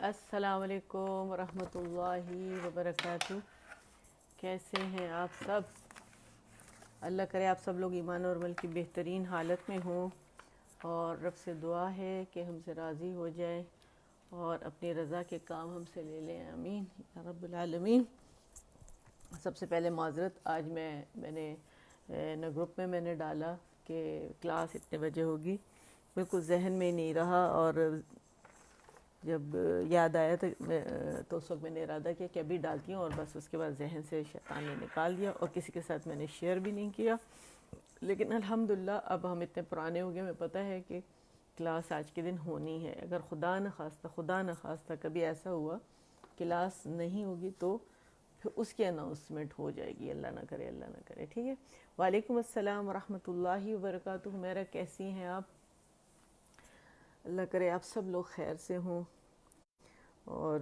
السلام علیکم ورحمۃ اللہ وبرکاتہ۔ کیسے ہیں آپ سب؟ اللہ کرے آپ سب لوگ ایمان اور عمل کی بہترین حالت میں ہوں، اور رب سے دعا ہے کہ ہم سے راضی ہو جائیں اور اپنی رضا کے کام ہم سے لے لیں، آمین یا رب العالمین۔ سب سے پہلے معذرت، آج میں نے نہ گروپ میں نے ڈالا کہ کلاس اتنے بجے ہوگی، بالکل ذہن میں نہیں رہا، اور جب یاد آیا تو اس وقت میں نے ارادہ کیا کہ ابھی ڈالتی ہوں، اور بس اس کے بعد ذہن سے شیطان نے نکال دیا، اور کسی کے ساتھ میں نے شیئر بھی نہیں کیا۔ لیکن الحمدللہ اب ہم اتنے پرانے ہو گئے، ہمیں پتہ ہے کہ کلاس آج کے دن ہونی ہے۔ اگر خدا نہ خواستہ کبھی ایسا ہوا کلاس نہیں ہوگی تو پھر اس کی اناؤنسمنٹ ہو جائے گی، اللہ نہ کرے، اللہ نہ کرے، ٹھیک ہے۔ وعلیکم السلام ورحمۃ اللہ وبرکاتہ۔ میرا کیسی ہیں آپ؟ اللہ کرے آپ سب لوگ خیر سے ہوں، اور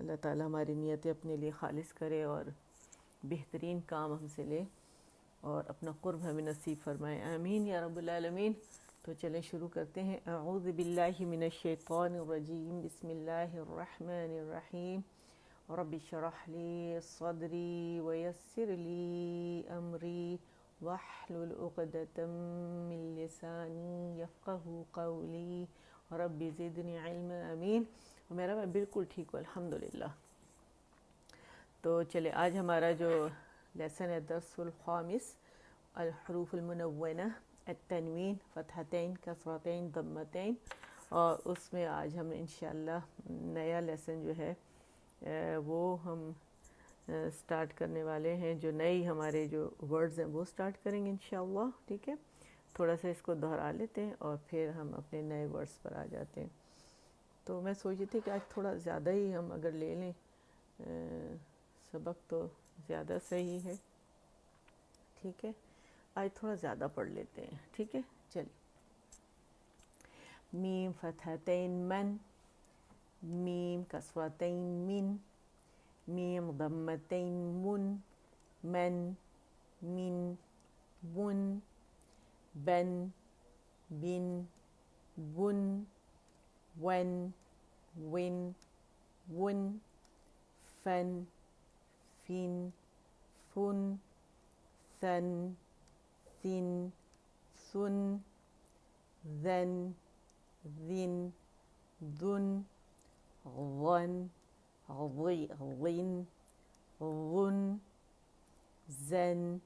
اللہ تعالیٰ ہماری نیتیں اپنے لیے خالص کرے اور بہترین کام ہم سے لے اور اپنا قرب ہمیں نصیب فرمائے، آمین یا رب العالمین۔ تو چلیں شروع کرتے ہیں۔ اعوذ باللہ من الشیطان الرجیم، بسم اللہ الرحمن الرحیم۔ رب اشرح لی صدری ویسر لی امری واحلل عقدۃ من لسانی یفقہوا قولی رب زدنی علما، آمین۔ میں بالکل ٹھیک ہوں الحمدللہ۔ تو چلے آج ہمارا جو لیسن ہے درس الخامس، الحروف المنونہ، التنوین، فتحتین، کسرتین، ضمتین، اور اس میں آج ہم انشاءاللہ نیا لیسن جو ہے وہ ہم سٹارٹ کرنے والے ہیں۔ جو نئی ہمارے جو ورڈز ہیں وہ سٹارٹ کریں گے انشاءاللہ، ٹھیک ہے۔ تھوڑا سا اس کو دہرا لیتے ہیں اور پھر ہم اپنے نئے ورڈز پر آ جاتے ہیں۔ تو میں سوچ رہی تھی کہ آج تھوڑا زیادہ ہی ہم اگر لے لیں سبق تو زیادہ صحیح ہے، ٹھیک ہے۔ آج تھوڑا زیادہ پڑھ لیتے ہیں، ٹھیک ہے۔ چلیے، میم فتحتین من، میم کسرتین من، میم ضمتین من، من، من، ون، بن، بن، ون، ون، ون، ون، فن، فن، فن، ثن، ثن، ثن، ذن، ذن، ذن، ظن، ظن، ظن، زن،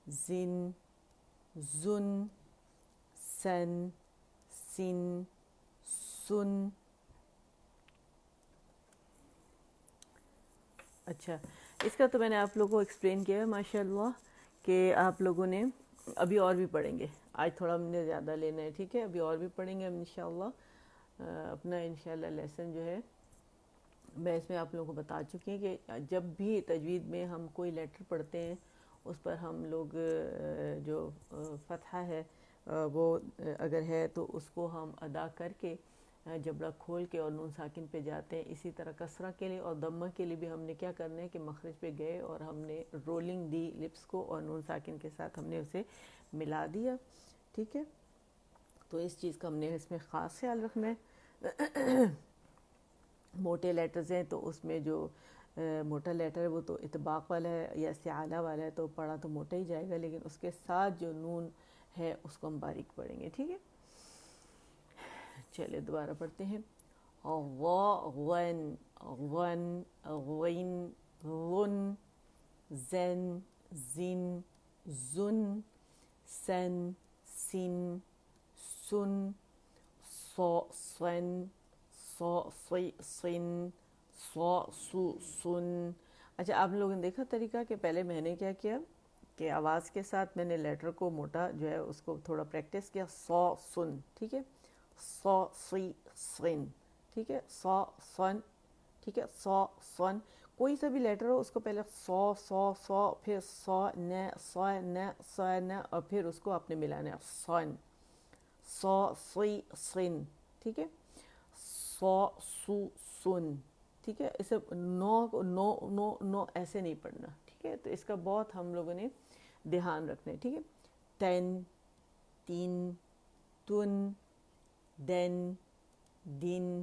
زن، زن، سن، سن، سن۔ اچھا، اس کا تو میں نے آپ لوگوں کو ایکسپلین کیا ہے ماشاءاللہ، کہ آپ لوگوں نے ابھی اور بھی پڑھیں گے۔ آج تھوڑا ہم نے زیادہ لینا ہے، ٹھیک ہے۔ ابھی اور بھی پڑھیں گے ہم انشاءاللہ۔ اپنا انشاءاللہ لیسن جو ہے میں اس میں آپ لوگوں کو بتا چکی ہیں کہ جب بھی تجوید میں ہم کوئی لیٹر پڑھتے ہیں اس پر ہم لوگ جو فتحہ ہے وہ اگر ہے تو اس کو ہم ادا کر کے جبڑا کھول کے اور نون ساکن پہ جاتے ہیں۔ اسی طرح کسرہ کے لیے اور ضمہ کے لیے بھی ہم نے کیا کرنا ہے کہ مخرج پہ گئے اور ہم نے رولنگ دی لپس کو، اور نون ساکن کے ساتھ ہم نے اسے ملا دیا، ٹھیک ہے۔ تو اس چیز کا ہم نے اس میں خاص خیال رکھنا ہے۔ موٹے لیٹرز ہیں تو اس میں جو موٹا لیٹر ہے وہ تو اطباق والا ہے یا استعالہ والا ہے، تو پڑھا تو موٹا ہی جائے گا، لیکن اس کے ساتھ جو نون ہے اس کو ہم باریک پڑھیں گے، ٹھیک ہے۔ چلے دوبارہ پڑھتے ہیں۔ غا، غن، غن، غین، غن، زن، زن، زن، سن، سن، سن، صا، صن، صا، صی، صن، صا، سو، سن۔ اچھا، آپ لوگوں نے دیکھا طریقہ کہ پہلے میں نے کیا کیا کہ آواز کے ساتھ میں نے لیٹر کو موٹا جو ہے اس کو تھوڑا پریکٹس کیا، صا، سن، ٹھیک ہے۔ صا، صی، صن، ٹھیک ہے۔ صا، صن، ٹھیک ہے۔ صا، صن، کوئی سا بھی لیٹر ہو اس کو پہلے صا، صا، صا، پھر صا، ن، صا، ن، صا، ن، اور پھر اس کو آپ نے ملانا ہے صن، صا، صی، صن، ٹھیک ہے۔ صا، سو، سن، ٹھیک ہے۔ اسے نو نو نو نو ایسے نہیں پڑھنا، ٹھیک ہے۔ تو اس کا بہت ہم لوگوں نے دھیان رکھنا ہے، ٹھیک ہے۔ تن، تین، تن، دن، دن،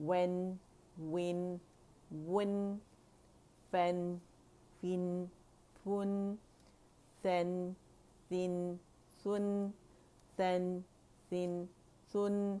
wen, win, wun, fen, fin, fun, sen, sin, sun, sen, sin, sun।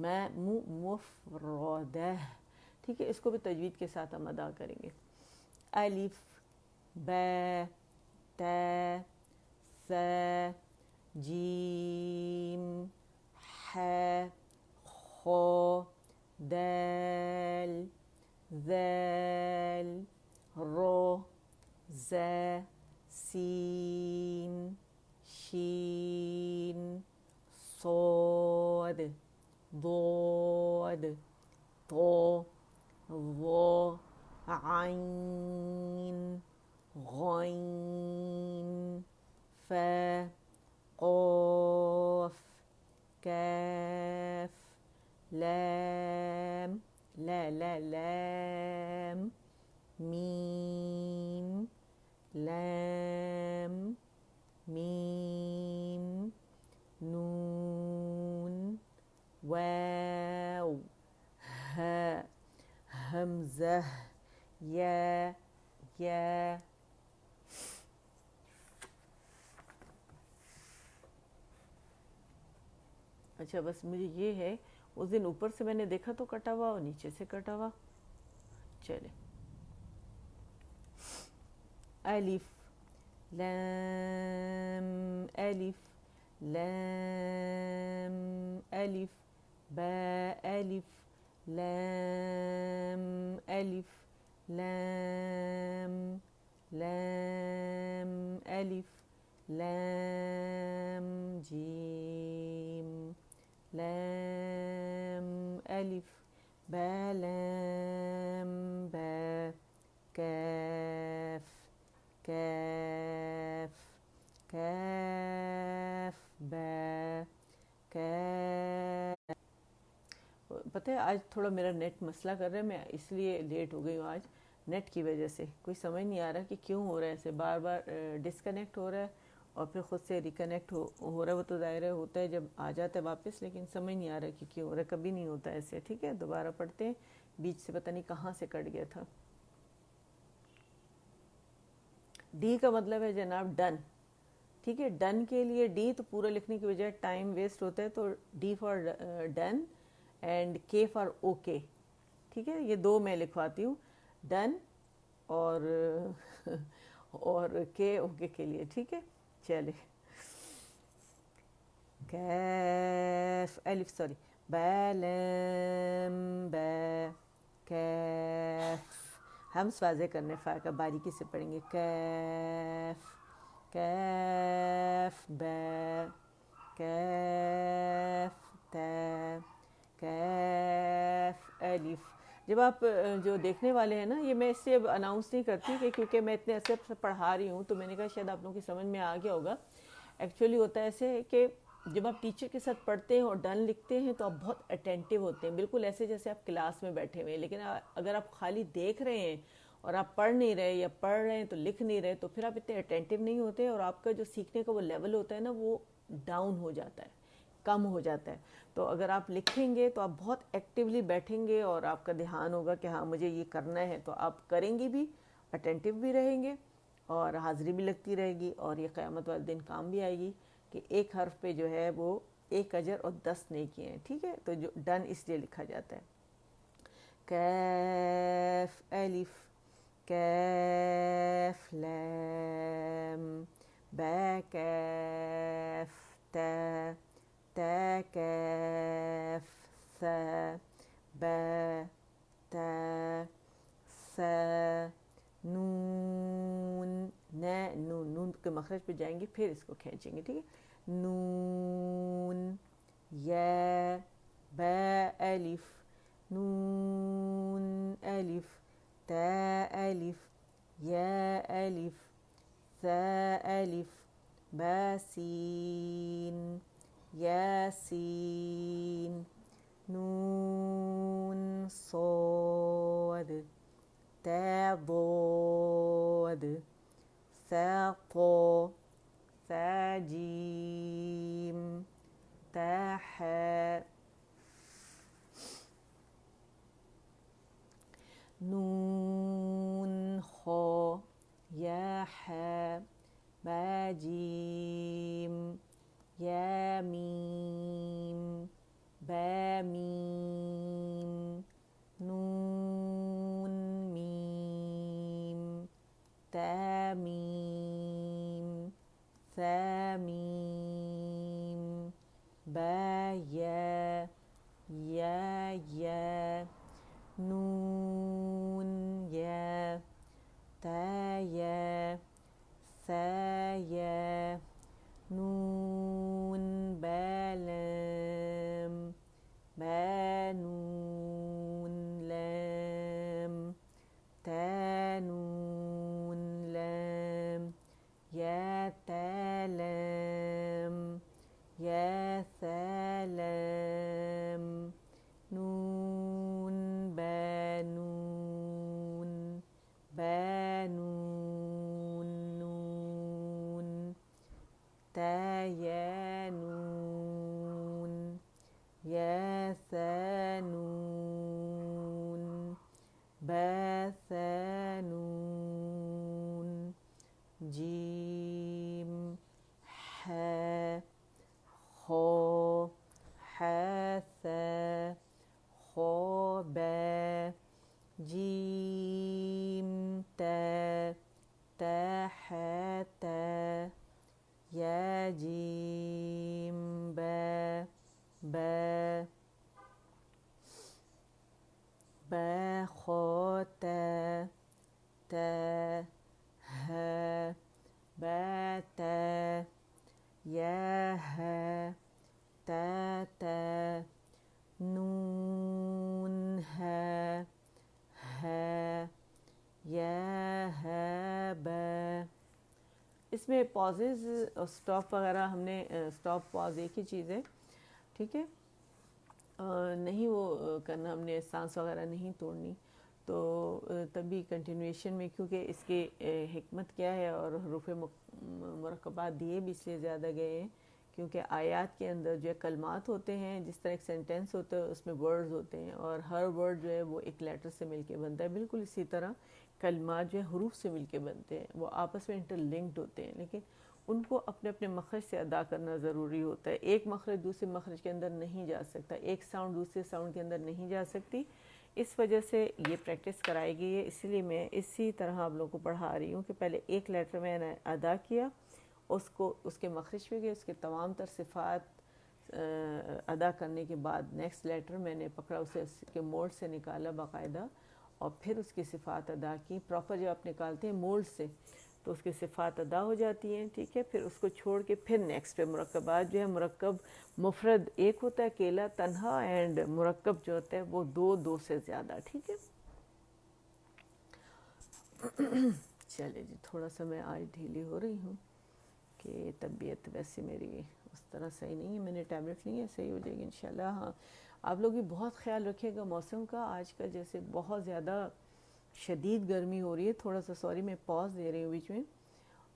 مفردہ، ٹھیک ہے، اس کو بھی تجوید کے ساتھ ہم ادا کریں گے. الف، با، تا، ثا، جیم، ح، خ، دال، ذال، رو، ز، سین، شین، صاد، ضاد، طا، ظا، عین، غین، فا، قاف، کاف، لام، لا لا لام، میم، لام، میم، نون، واو، ہاء، حمزہ، یا، یا. اچھا بس مجھے یہ ہے، اس دن اوپر سے میں نے دیکھا تو کٹا ہوا اور نیچے سے کٹا ہوا. چلے، الف، لام، الف، لام، الف، با، الف، لام، الف، لام، لام، الف، لام، جیم، لام، الف، با، لام، با، کاف، کاف، کاف، با، کاف. پتہ ہے آج تھوڑا میرا نیٹ مسئلہ کر رہا ہے، میں اس لیے لیٹ ہو گئی ہوں آج، نیٹ کی وجہ سے. کوئی سمجھ نہیں آ رہا کہ کیوں ہو رہا ہے ایسے، بار بار ڈسکنیکٹ ہو رہا ہے اور پھر خود سے ریکنیکٹ ہو رہا ہے. وہ تو ظاہر ہے ہوتا ہے جب آ جاتا ہے واپس، لیکن سمجھ نہیں آ رہا کہ کیوں ہو رہا ہے. کبھی نہیں ہوتا ایسے. ٹھیک ہے، دوبارہ پڑھتے ہیں، بیچ سے پتہ نہیں کہاں سے کٹ گیا تھا. ڈی کا مطلب ہے جناب ڈن. ٹھیک ہے، ڈن کے لیے ڈی تو پورا لکھنے کی بجائے ٹائم ویسٹ ہوتا ہے، تو ڈی فار ڈن اینڈ کے فار اوکے. ٹھیک ہے، یہ دو میں لکھواتی ہوں، ڈن اور اور کے اوکے کے لیے. ٹھیک ہے، چلے. کیف، الف سوری، با، لام، با، کیف. ہم واضح کرنے فا کا باریکی سے پڑھیں گے. کیف، کیف، با، کیف، تا، کیف، الف. جب آپ جو دیکھنے والے ہیں نا، یہ میں اس سے اب اناؤنس نہیں کرتی کہ کیونکہ میں اتنے عرصے سے پڑھا رہی ہوں، تو میں نے کہا شاید آپ لوگوں کی سمجھ میں آ گیا ہوگا. ایکچولی ہوتا ہے ایسے کہ جب آپ ٹیچر کے ساتھ پڑھتے ہیں اور ڈن لکھتے ہیں تو آپ بہت اٹینٹیو ہوتے ہیں، بالکل ایسے جیسے آپ کلاس میں بیٹھے ہوئے ہیں. لیکن اگر آپ خالی دیکھ رہے ہیں اور آپ پڑھ نہیں رہے یا پڑھ رہے ہیں تو لکھ نہیں رہے، تو پھر آپ اتنے اٹینٹیو نہیں ہوتے اور آپ کا جو سیکھنے کا وہ لیول ہوتا ہے نا، وہ ڈاؤن ہو جاتا ہے، کم ہو جاتا ہے. تو اگر آپ لکھیں گے تو آپ بہت ایکٹیولی بیٹھیں گے اور آپ کا دھیان ہوگا کہ ہاں مجھے یہ کرنا ہے، تو آپ کریں گی بھی، اٹینٹیو بھی رہیں گے اور حاضری بھی لگتی رہے گی. اور یہ قیامت والے دن کام بھی آئے گی کہ ایک حرف پہ جو ہے وہ 1 اجر اور 10 نیکی ہیں. ٹھیک ہے، تو جو ڈن اس لیے لکھا جاتا ہے. کیف، الف، کیف، لام، با، کیف، تا، تا، کیف، ثا، با، تا، ثا، نون، نون، نون کے مخرج پہ جائیں گے پھر اس کو کھینچیں گے. ٹھیک ہے، نون، یا، با، الف، نون، الف، تا، الف، یا، الف، ثا، الف، با، سین، یا، سین، نون، صاد، تا، ضاد، ثا، طا، ثا، جیم، تا، حاء، نون، خا، یا، حاء، با، جیم، یا، میم، با، میم. با نون لام تا نون لام یا تا لام یا ثا لام نون با نون با نون نون تا یا نون یا ثا نون با ثا نون جیم ح خا ح ثا خا با جیم تا تا ح تا یا جیم با با با خا تا تا ه با تا یا ه تا تا نون ه ه یا ه با. اس میں پازز اور سٹاپ وغیرہ ہم نے سٹاپ پاز ایک ہی چیز ہے، ٹھیک ہے، نہیں وہ کرنا، ہم نے سانس وغیرہ نہیں توڑنی، تو تبھی کنٹینویشن میں، کیونکہ اس کی حکمت کیا ہے اور حروف مرکبات دیے بھی اس لیے زیادہ گئے ہیں کیونکہ آیات کے اندر جو ہے کلمات ہوتے ہیں، جس طرح ایک سینٹینس ہوتا ہے اس میں ورڈز ہوتے ہیں اور ہر ورڈ جو ہے وہ ایک لیٹر سے مل کے بنتا ہے، بالکل اسی طرح کلمات جو ہے حروف سے مل کے بنتے ہیں، وہ آپس میں انٹر لنکڈ ہوتے ہیں، لیکن ان کو اپنے اپنے مخرج سے ادا کرنا ضروری ہوتا ہے۔ ایک مخرج دوسرے مخرج کے اندر نہیں جا سکتا، ایک ساؤنڈ دوسرے ساؤنڈ کے اندر نہیں جا سکتی، اس وجہ سے یہ پریکٹس کرائی گئی ہے۔ اسی لیے میں اسی طرح آپ لوگوں کو پڑھا رہی ہوں کہ پہلے ایک لیٹر میں نے ادا کیا، اس کو اس کے مخرج پہ گئے، اس کے تمام تر صفات ادا کرنے کے بعد نیکسٹ لیٹر میں نے پکڑا، اسے اس کے مولڈ سے نکالا باقاعدہ اور پھر اس کی صفات ادا کی۔ پراپر جب آپ نکالتے ہیں مولڈ سے تو اس کی صفات ادا ہو جاتی ہیں، ٹھیک ہے، پھر اس کو چھوڑ کے پھر نیکسٹ پہ مرکبات جو ہے، مرکب مفرد ایک ہوتا ہے اکیلا تنہا، اینڈ مرکب جو ہوتا ہے وہ دو سے زیادہ، ٹھیک ہے۔ چلے جی، تھوڑا سا میں آج ڈھیلی ہو رہی ہوں کہ طبیعت ویسے میری اس طرح صحیح نہیں ہے، میں نے ٹیبلٹ لی ہے، صحیح ہو جائے گی انشاءاللہ۔ ہاں، آپ لوگ بھی بہت خیال رکھیے گا موسم کا، آج کل جیسے بہت زیادہ شدید گرمی ہو رہی ہے، تھوڑا سا سوری میں پاز دے رہی ہوں بیچ میں،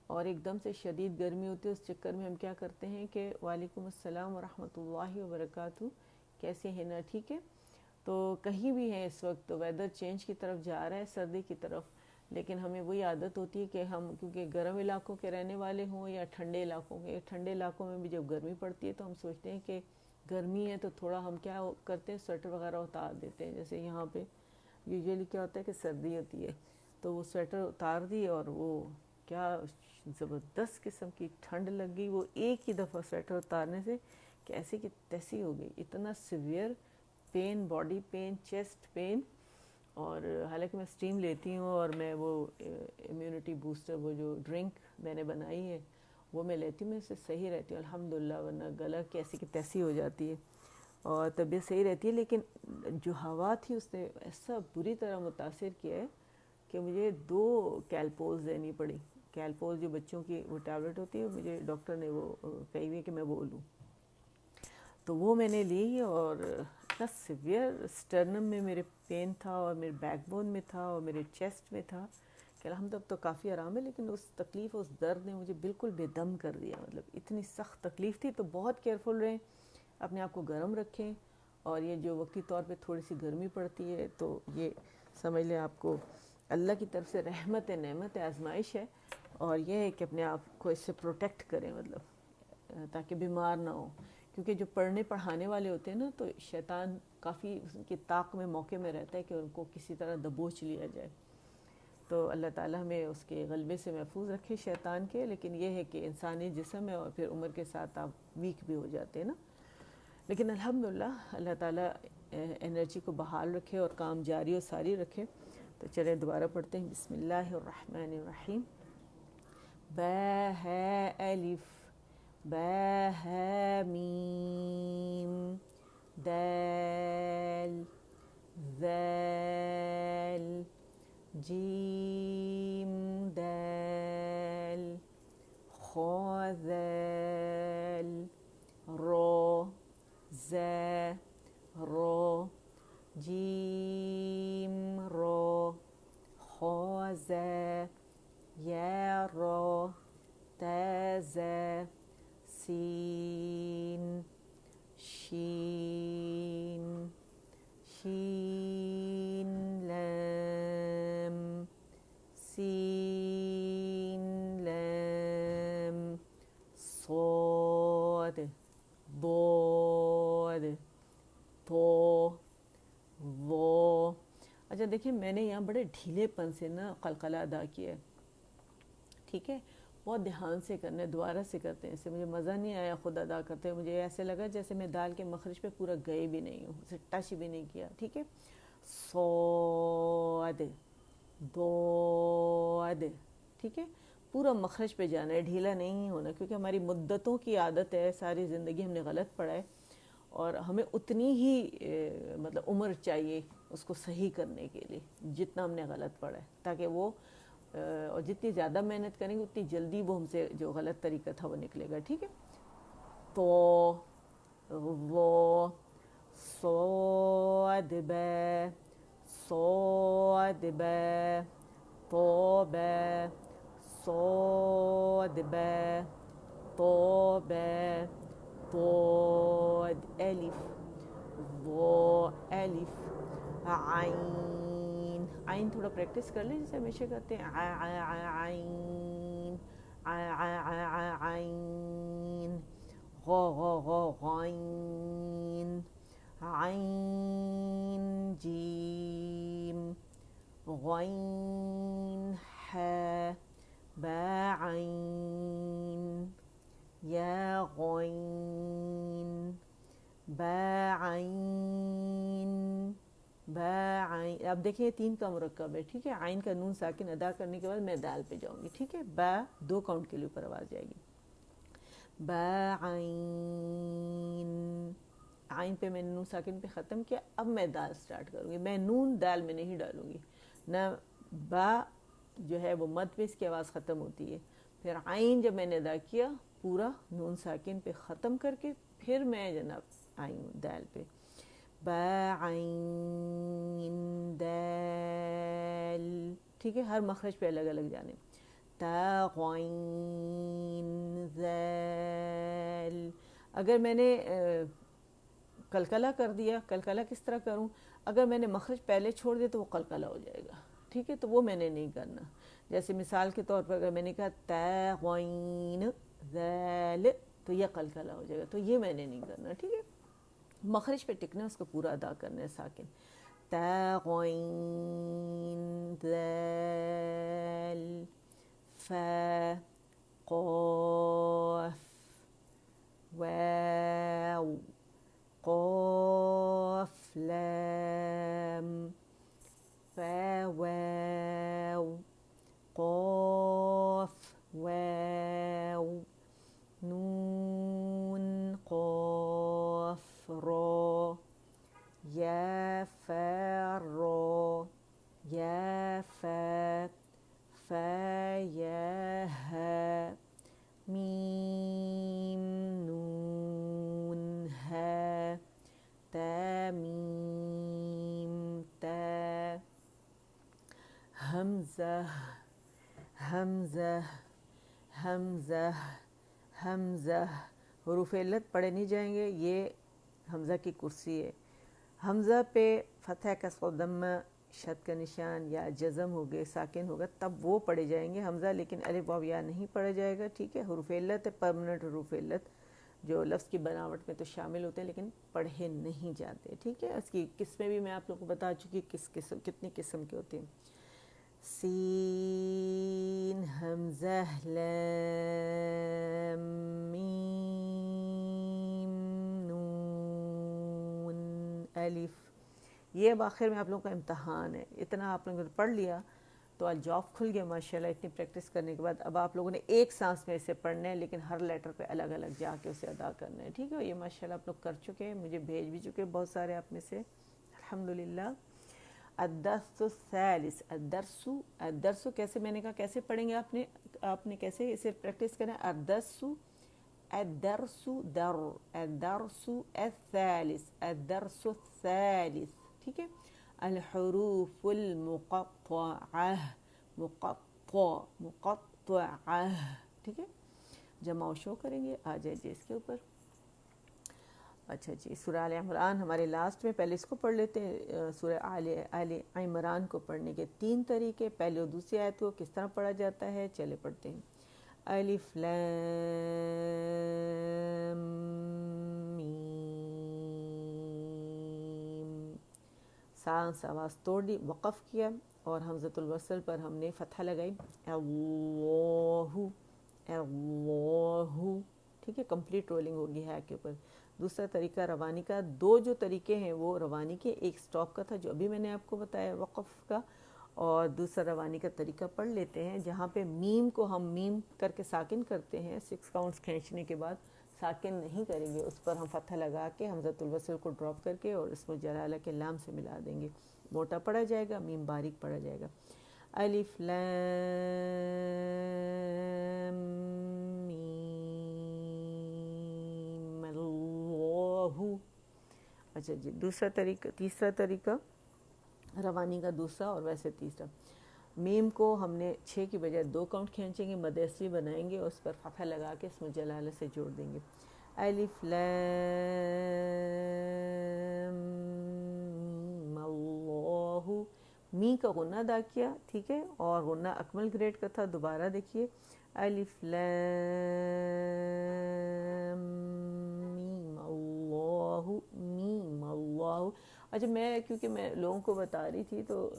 اور ایک دم سے شدید گرمی ہوتی ہے، اس چکر میں ہم کیا کرتے ہیں کہ وعلیکم السلام ورحمۃ اللہ وبرکاتہ، کیسے ہیں نا، ٹھیک ہے، تو کہیں بھی ہیں اس وقت تو ویدر چینج کی طرف جا رہا ہے، سردی کی طرف، لیکن ہمیں وہی عادت ہوتی ہے کہ ہم کیونکہ گرم علاقوں کے رہنے والے ہوں یا ٹھنڈے علاقوں کے، ٹھنڈے علاقوں میں بھی جب گرمی پڑتی ہے تو ہم سوچتے ہیں کہ گرمی ہے تو تھوڑا ہم کیا کرتے ہیں، سویٹر وغیرہ اتار دیتے ہیں، جیسے یہاں پہ یوزیلی کیا ہوتا ہے کہ سردی ہوتی ہے تو وہ سویٹر اتار دی اور وہ کیا زبردست قسم کی ٹھنڈ لگ گئی، وہ ایک ہی دفعہ سویٹر اتارنے سے کیسی کی تیسی ہو گئی، اتنا severe pain, body pain, chest pain, اور حالانکہ میں اسٹیم لیتی ہوں اور میں وہ امیونٹی بوسٹر وہ جو ڈرنک میں نے بنائی ہے وہ میں لیتی ہوں، میں اس سے صحیح رہتی ہوں الحمدللہ، ورنہ گلا کیسی کی تیسی ہو جاتی ہے اور طبیعت صحیح رہتی ہے، لیکن جو ہوا تھی اس نے ایسا بری طرح متاثر کیا ہے کہ مجھے 2 کیلپوز دینی پڑی۔ کیلپوز جو بچوں کی وہ ٹیبلٹ ہوتی ہے، مجھے ڈاکٹر نے وہ کہی ہوئی کہ میں وہ لوں، تو وہ میں نے لی اور اتنا سیویئر اسٹرنم میں میرے پین تھا اور میرے بیک بون میں تھا اور میرے چیسٹ میں تھا کہ الحمد اب تو کافی آرام ہے، لیکن اس تکلیف، اس درد نے مجھے بالکل بے دم کر دیا، مطلب اتنی سخت تکلیف تھی، تو بہت کیئرفل رہیں، اپنے آپ کو گرم رکھیں، اور یہ جو وقتی طور پہ تھوڑی سی گرمی پڑتی ہے تو یہ سمجھ لیں آپ کو اللہ کی طرف سے رحمت ہے، نعمت ہے، آزمائش ہے، اور یہ ہے کہ اپنے آپ کو اس سے پروٹیکٹ کریں، مطلب تاکہ بیمار نہ ہو، کیونکہ جو پڑھنے پڑھانے والے ہوتے ہیں نا تو شیطان کافی ان کی طاق میں موقع میں رہتا ہے کہ ان کو کسی طرح دبوچ لیا جائے، تو اللہ تعالیٰ ہمیں اس کے غلبے سے محفوظ رکھے شیطان کے، لیکن یہ ہے کہ انسانی جسم ہے اور پھر عمر کے ساتھ آپ ویک بھی ہو جاتے ہیں نا، لیکن الحمدللہ اللہ تعالیٰ انرجی کو بحال رکھے اور کام جاری و ساری رکھے۔ تو چلیں دوبارہ پڑھتے ہیں، بسم اللہ الرحمن الرحیم، با ہے الف، با ہے میم، دال ذال جیم دال خا ذال را ز را جیم را خا ز یا را تا ز سین شین شین لام سین لام صاد ضاد تو وہ. اچھا دیکھیں میں نے یہاں بڑے ڈھیلے پن سے نا قلقلہ ادا کیا ہے، ٹھیک ہے، بہت دھیان سے کرنا ہے، دوبارہ سے کرتے ہیں، اس سے مجھے مزہ نہیں آیا خود ادا کرتے ہوئے، مجھے ایسے لگا جیسے میں دال کے مخرج پہ پورا گئے بھی نہیں ہوں، اسے ٹچ بھی نہیں کیا، ٹھیک ہے. صاد ضاد، ٹھیک ہے، پورا مخرج پہ جانا ہے، ڈھیلا نہیں ہونا، کیونکہ ہماری مدتوں کی عادت ہے، ساری زندگی ہم نے غلط پڑھا ہے اور ہمیں اتنی ہی مطلب عمر چاہیے اس کو صحیح کرنے کے لیے جتنا ہم نے غلط پڑھا ہے، تاکہ وہ اور جتنی زیادہ محنت کریں گے اتنی جلدی وہ ہم سے جو غلط طریقہ تھا وہ نکلے گا، ٹھیک ہے. تو وہ صاد با صاد با تو با صاد با تو با ضاد الف وہ الف عین. عین تھوڑا پریکٹس کر لیں جیسے ہمیشہ کرتے ہیں، عین عین غا غا غا غین عین جیم غین ح با عین یا غین با عین با عین. اب دیکھیں 3 کا مرکب ہے، ٹھیک ہے، عین کا نون ساکن ادا کرنے کے بعد میں دال پہ جاؤں گی، ٹھیک ہے، با 2 کاؤنٹ کے لیے اوپر آواز جائے گی، با عین. عین پہ میں نے نون ساکن پہ ختم کیا، اب میں دال سٹارٹ کروں گی، میں نون دال میں نہیں ڈالوں گی، نہ با جو ہے وہ مد پہ اس کی آواز ختم ہوتی ہے، پھر عین جب میں نے ادا کیا پورا نون ساکن پہ ختم کر کے پھر میں جناب آئی ہوں دال پہ، با عین دال، ٹھیک ہے، ہر مخرج پہ الگ الگ جانے. تا غین ذال. اگر میں نے قلقلہ کر دیا، قلقلہ کس طرح کروں، اگر میں نے مخرج پہلے چھوڑ دیا تو وہ قلقلہ ہو جائے گا، ٹھیک ہے، تو وہ میں نے نہیں کرنا. جیسے مثال کے طور پر اگر میں نے کہا تا غین ذال تو یہ قلقلہ ہو جائے گا، تو یہ میں نے نہیں کرنا، ٹھیک ہے، مخرج پہ ٹکنا ہے، اس کو پورا ادا کرنا ہے ساکن. تا غین ذال فا قاف واو قاف لام فا واو قاف واو نون قاف را یا فا را یا فا فا یا ها میم نون ها تا میم تا حمزہ حمزہ حمزہ حمزہ. حروف علت پڑھے نہیں جائیں گے، یہ حمزہ کی کرسی ہے، حمزہ پہ فتح کسر و ضمہ شد کا نشان یا جزم ہو گئے ساکن ہوگا تب وہ پڑھے جائیں گے حمزہ، لیکن الف واو یا نہیں پڑھا جائے گا، ٹھیک ہے. حروف علت ہے، پرمننٹ حروف علت جو لفظ کی بناوٹ میں تو شامل ہوتے ہیں لیکن پڑھے نہیں جاتے، ٹھیک ہے. اس کی قسمیں بھی میں آپ لوگوں کو بتا چکی، کتنی قسم کے ہوتے ہیں. سین حمزہ لام میم نون الف. یہ اب آخر میں آپ لوگوں کا امتحان ہے، اتنا آپ لوگوں نے پڑھ لیا تو الجوف کھل گیا ماشاءاللہ اتنی پریکٹس کرنے کے بعد. اب آپ لوگوں نے ایک سانس میں اسے پڑھنا ہے لیکن ہر لیٹر پہ الگ الگ جا کے اسے ادا کرنا ہے, ٹھیک ہے. یہ ماشاءاللہ آپ لوگ کر چکے ہیں, مجھے بھیج بھی چکے بہت سارے آپ میں سے, الحمدللہ. الدرس الثالث, الدرس کیسے, میں نے کہا کیسے پڑھیں گے آپ نے کیسے اسے پریکٹس کرنا ہے. الدرس الدرس الثالث, الدرس الثالث, ٹھیک ہے. الحروف المقطعہ, مقطعہ, ٹھیک ہے. جمع شو کریں گے, آ جائے جی اس کے اوپر. اچھا جی, سورہ آل عمران ہمارے لاسٹ میں, پہلے اس کو پڑھ لیتے ہیں. سورہ آل عمران کو پڑھنے کے 3 طریقے. پہلے اور دوسری آیت کو کس طرح پڑھا جاتا ہے, چلے پڑھتے ہیں. الف لام میم, سانس آواز توڑ دی, وقف کیا اور حمزۃ الوصل پر ہم نے فتحہ لگائی. اللہ, اللہ, ٹھیک ہے. کمپلیٹ رولنگ ہوگی ہے کے اوپر. دوسرا طریقہ روانی کا, 2 جو طریقے ہیں وہ روانی کے, ایک سٹاپ کا تھا جو ابھی میں نے آپ کو بتایا وقف کا, اور دوسرا روانی کا طریقہ پڑھ لیتے ہیں جہاں پہ میم کو ہم میم کر کے ساکن کرتے ہیں. 6 کاؤنٹس کھینچنے کے بعد ساکن نہیں کریں گے, اس پر ہم فتحہ لگا کے حمزۃ الوصل کو ڈراپ کر کے اور اسم جلالہ کے لام سے ملا دیں گے. موٹا پڑھا جائے گا, میم باریک پڑھا جائے گا. الف لام میم اللہ. اچھا جی, تیسرا طریقہ روانی کا دوسرا اور ویسے تیسرا. میم کو ہم نے 6 کی بجائے 2 کاؤنٹ کھینچیں گے, مد اصلی بنائیں گے, اس پر فتحہ لگا کے اسم جلالہ سے جوڑ دیں گے. الف لام میم اللہ. می کا غنہ ادا کیا, ٹھیک ہے, اور غنہ اکمل گریڈ کا تھا. دوبارہ دیکھیے, الف لام میم اللہ, میم اللہ. اچھا, میں کیونکہ میں لوگوں کو بتا رہی تھی تو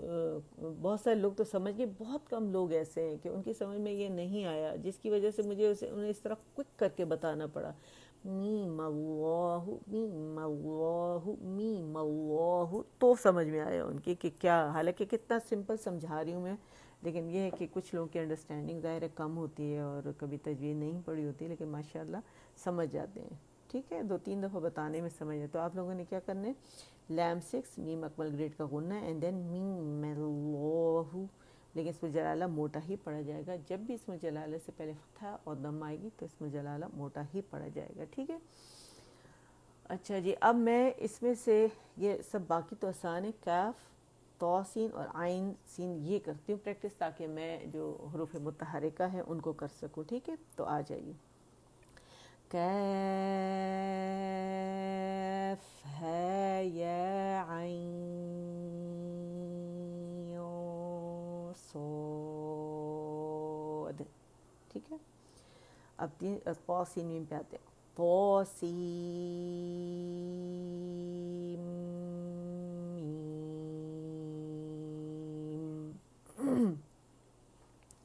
بہت سارے لوگ تو سمجھ گئے, بہت کم لوگ ایسے ہیں کہ ان کی سمجھ میں یہ نہیں آیا, جس کی وجہ سے مجھے انہیں اس طرح کوئک کر کے بتانا پڑا. میم اللہ, میم اللہ, میم اللہ, تو سمجھ میں آیا ان کی کہ کیا, حالانکہ کتنا سمپل سمجھا رہی ہوں میں, لیکن یہ ہے کہ کچھ لوگوں کی انڈرسٹینڈنگ ظاہر ہے کم ہوتی ہے اور کبھی تجوید نہیں پڑھی ہوتی, لیکن ماشاءاللہ سمجھ جاتے ہیں, ٹھیک ہے. 2-3 دفعہ بتانے میں سمجھ ہے. تو آپ لوگوں نے کیا کرنا ہے, لام 6 میم اکمل گریڈ کا غنہ اینڈ دین میم اللہ, لیکن اسم جلالہ موٹا ہی پڑھا جائے گا. جب بھی اسم جلالہ سے پہلے فتحہ اور ضم آئے گی تو اسم جلالہ موٹا ہی پڑھا جائے گا, ٹھیک ہے. اچھا جی, اب میں اس میں سے یہ سب باقی تو آسان ہے, کاف, طا سین اور عین سین, یہ کرتی ہوں پریکٹس تاکہ میں جو حروف متحرکہ ہیں ان کو کر سکوں, ٹھیک ہے. تو آ جائیے. کاف ہا یا عین صاد, ٹھیک ہے. اب طا سین میم پہ آتے ہیں. طا سین میم,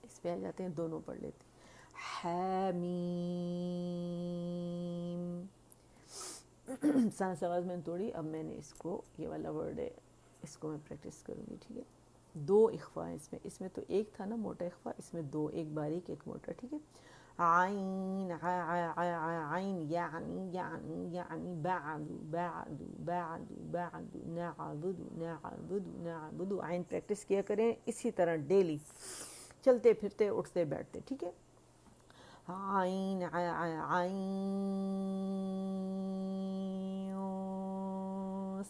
اس پہ آ جاتے ہیں, دونوں پڑھ لیتے ہیں. حامیم, سانس آواز میں نے توڑی. اب میں نے اس کو, یہ والا ورڈ ہے, اس کو میں پریکٹس کروں گی, ٹھیک ہے. 2 اخفاء ہیں اس میں تو ایک تھا نا موٹا اخفاء, اس میں 2, ایک باریک ایک موٹا, ٹھیک ہے. عین عین یعنی یعنی یعنی بعد بعد بعد بعد نعبد نعبد نعبد. عین پریکٹس کیا کریں اسی طرح ڈیلی, چلتے پھرتے اٹھتے بیٹھتے, ٹھیک ہے. عین عین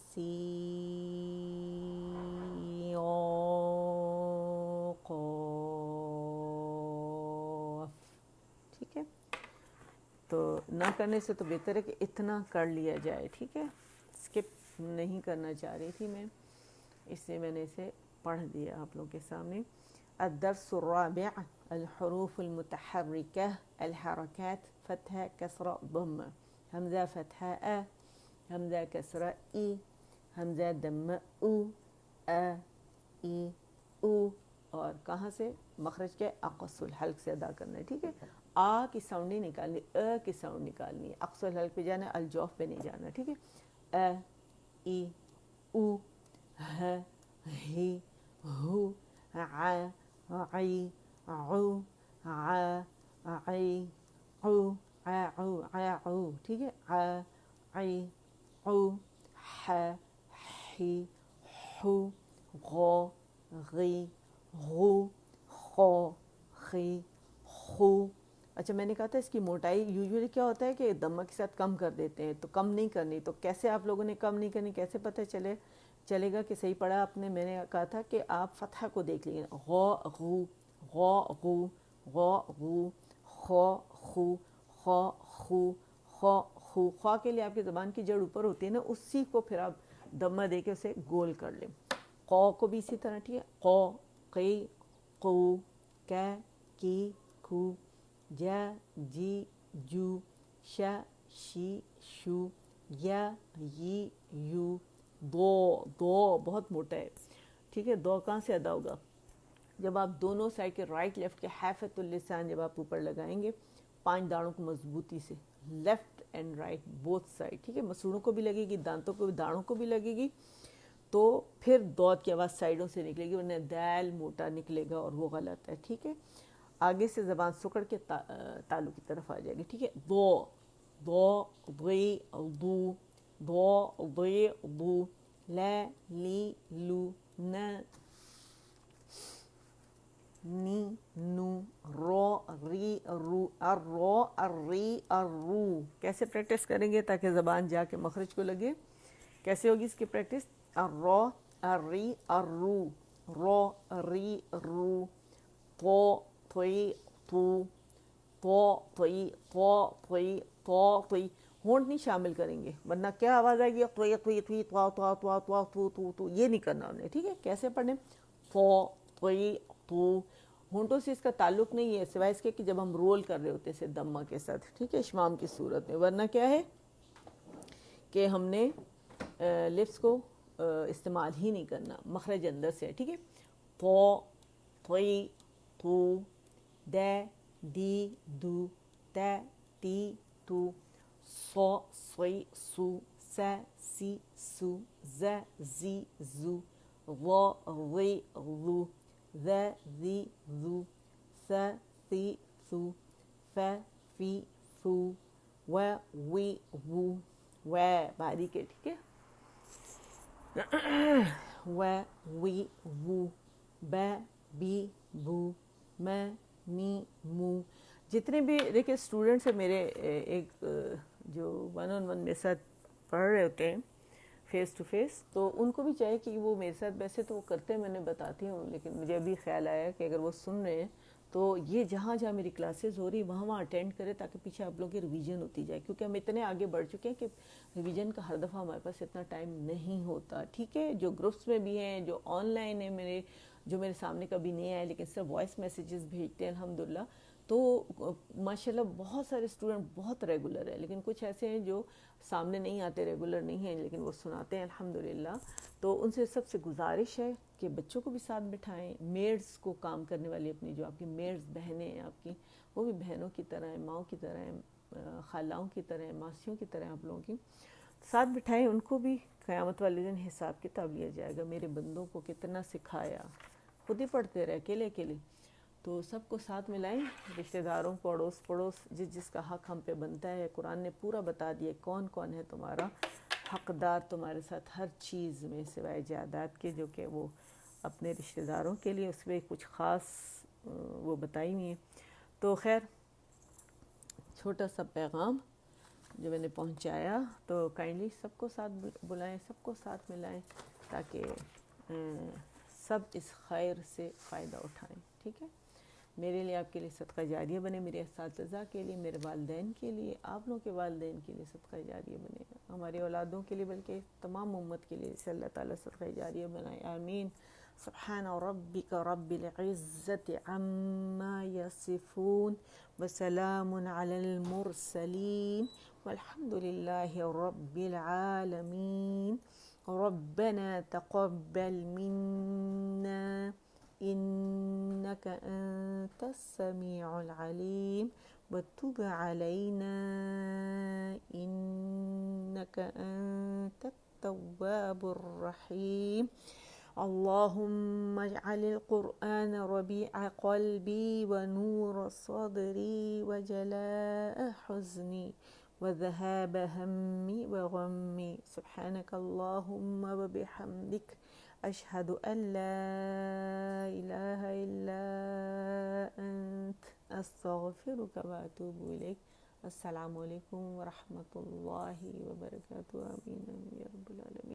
سین قاف, ٹھیک ہے. تو نہ کرنے سے تو بہتر ہے کہ اتنا کر لیا جائے, ٹھیک ہے. اسکپ نہیں کرنا چاہ رہی تھی میں, اس لیے میں نے اسے پڑھ دیا آپ لوگوں کے سامنے. الدرس الرابع الحروف المتحرکہ, الحرکات فتحہ کسرہ ضمہ, حمزہ فتحہ ا, حمزہ کسرہ ای, حمزہ دمہ او, ای او, اور کہاں سے مخرج کے اقص الحلق سے ادا کرنا ہے, ٹھیک ہے. آ کی ساؤنڈ نہیں نکالنی, کی ساؤنڈ نکالنی ہے. اقص الحلق پہ جانا ہے, الجوف پہ نہیں جانا, ٹھیک ہے. ای او, ہ, ہی, ہو, ع, عی عو ع عی عو عو عو، ٹھیک ہے، عی عو ح حی حو غو غی غو خو خی خو۔ اچھا میں نے کہا تھا اس کی موٹائی یوزولی کیا ہوتا ہے کہ دمہ کے ساتھ کم کر دیتے ہیں، تو کم نہیں کرنی، تو کیسے آپ لوگوں نے کم نہیں کرنی، کیسے پتہ چلے گا کہ صحیح پڑھا آپ نے؟ میں نے کہا تھا کہ آپ فتحہ کو دیکھ لیجیے، غو غو غو غو غو غو خو خو خو خو خو خو۔ خوا کے لیے آپ کی زبان کی جڑ اوپر ہوتی ہے نا، اسی کو پھر آپ دمہ دے کے اسے گول کر لیں۔ قو کو بھی اسی طرح، ٹھیک ہے، قو قی قو کہ کی کو جا جی جو شا شی شو یا یی یو۔ دو بہت موٹا ہے، ٹھیک ہے، دو کہاں سے ادا ہوگا؟ جب آپ دونوں سائڈ کے رائٹ لیفٹ کے حافۃ اللسان جب آپ اوپر لگائیں گے 5 داڑوں کو مضبوطی سے، left and right both side, ٹھیک ہے، مسوڑوں کو بھی لگے گی، دانتوں کو بھی، داڑوں کو بھی لگے گی، تو پھر دود کی آواز سائڈوں سے نکلے گی، ورنہ دال موٹا نکلے گا اور وہ غلط ہے، ٹھیک ہے۔ آگے سے زبان سکڑ کے تالو کی طرف آ جائے گی، ٹھیک ہے، دو دو ضی دو دو ضی دو لا لی لو نا نی نو رو ری رو الرو الری الرو۔ کیسے پریکٹس کریں گے تاکہ زبان جا کے مخرج کو لگے؟ کیسے ہوگی اس کی پریکٹس؟ الرو الری الرو رو ری رو تو توئی تو تو توئی تو توئی تو توئی۔ ہونٹ نہیں شامل کریں گے ورنہ کیا آواز آئے گی؟ توئی توئی توئی تو تو تو تو تو تو تو، یہ نہیں کرنا انہیں، ٹھیک ہے۔ کیسے پڑھیں؟ تو توئی تو، ہونٹوں سے اس کا تعلق نہیں ہے سوائے اس کے کہ جب ہم رول کر رہے ہوتے ہیں اسے دمہ کے ساتھ، ٹھیک ہے، اشمام کی صورت میں، ورنہ کیا ہے کہ ہم نے لپس کو استعمال ہی نہیں کرنا، مخرج اندر سے، ٹھیک ہے۔ تو توئی تو دے دی دو تے تی تو سو سوئی سو سا سی سو ز زی زو غو غی غو ذا ذی ذو ثا ثی ثو فا فی فو و وی وو، و باریک ہے، ٹھیک ہے، و وی وو با بی بو ما می مو۔ جتنے بھی دیکھیں اسٹوڈنٹس ہیں میرے، ایک جو 1-on-1 میرے ساتھ پڑھ رہے ہوتے ہیں فیس ٹو فیس، تو ان کو بھی چاہیے کہ وہ میرے ساتھ، ویسے تو وہ کرتے ہیں، میں نے بتاتی ہوں، لیکن مجھے ابھی خیال آیا کہ اگر وہ سن رہے ہیں تو یہ جہاں جہاں میری کلاسز ہو رہی وہاں اٹینڈ کرے تاکہ پیچھے آپ لوگوں کی ریویژن ہوتی جائے، کیونکہ ہم اتنے آگے بڑھ چکے ہیں کہ ریویژن کا ہر دفعہ ہمارے پاس اتنا ٹائم نہیں ہوتا، ٹھیک ہے۔ جو گروپس میں بھی ہیں، جو آن لائن ہیں میرے، جو میرے سامنے کبھی نہیں آئے لیکن صرف وائس میسیجز بھیجتے ہیں الحمدللہ، تو ماشاءاللہ بہت سارے اسٹوڈنٹ بہت ریگولر ہیں، لیکن کچھ ایسے ہیں جو سامنے نہیں آتے، ریگولر نہیں ہیں، لیکن وہ سناتے ہیں الحمدللہ۔ تو ان سے سب سے گزارش ہے کہ بچوں کو بھی ساتھ بٹھائیں، میڈز کو کام کرنے والی اپنی جو آپ کی میڈز بہنیں ہیں آپ کی، وہ بھی بہنوں کی طرح ہیں، ماؤں کی طرح ہیں، خالاؤں کی طرح ہیں، ماسیوں کی طرح آپ لوگوں کی، ساتھ بٹھائیں ان کو بھی۔ قیامت والے دن حساب کتاب لیا جائے گا، میرے بندوں کو کتنا سکھایا، خود ہی پڑھتے رہے اکیلے اکیلے، تو سب کو ساتھ ملائیں، رشتہ داروں کو، اڑوس پڑوس، جس کا حق ہم پہ بنتا ہے۔ قرآن نے پورا بتا دیا کون کون ہے تمہارا حقدار تمہارے ساتھ ہر چیز میں، سوائے جائیداد کے جو کہ وہ اپنے رشتہ داروں کے لیے اس میں کچھ خاص وہ بتائی ہوئی ہیں۔ تو خیر چھوٹا سا پیغام جو میں نے پہنچایا، تو کائنڈلی سب کو ساتھ بلائیں، سب کو ساتھ ملائیں تاکہ سب اس خیر سے فائدہ اٹھائیں، ٹھیک ہے۔ میرے لیے، آپ کے لیے صدقہ جاریہ بنے، میرے اساتذہ کے لیے، میرے والدین کے لیے، آپ لوگوں کے والدین کے لیے صدقہ جاریہ بنے، ہماری اولادوں کے لیے، بلکہ تمام امت کے لیے، سے اللہ تعالیٰ صدقہ جاریہ بنائے، آمین۔ سبحان ربک رب العزت عما یصفون وسلام علی المرسلین والحمد للہ رب العالمین۔ ربنا تقبل منا إنك أنت السميع العليم وتب علينا إنك أنت التواب الرحيم اللهم اجعل القرآن ربيع قلبي ونور صدري وجلاء حزني وذهاب همي وغمي. سبحانك اللهم وبحمدك أشهد أن لا إله إلا أنت أستغفرك وأتوب إليك. السلام علیکم ورحمۃ اللہ وبرکاتہ. آمین آمین یا رب العالمین.